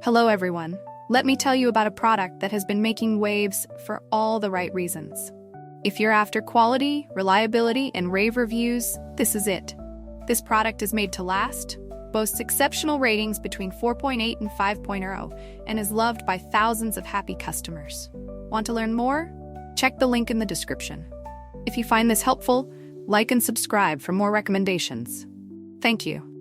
Hello everyone. Let me tell you about a product that has been making waves for all the right reasons. If you're after quality, reliability, and rave reviews, this is it. This product is made to last, boasts exceptional ratings between 4.8 and 5.0, and is loved by thousands of happy customers. Want to learn more? Check the link in the description. If you find this helpful, like and subscribe for more recommendations. Thank you.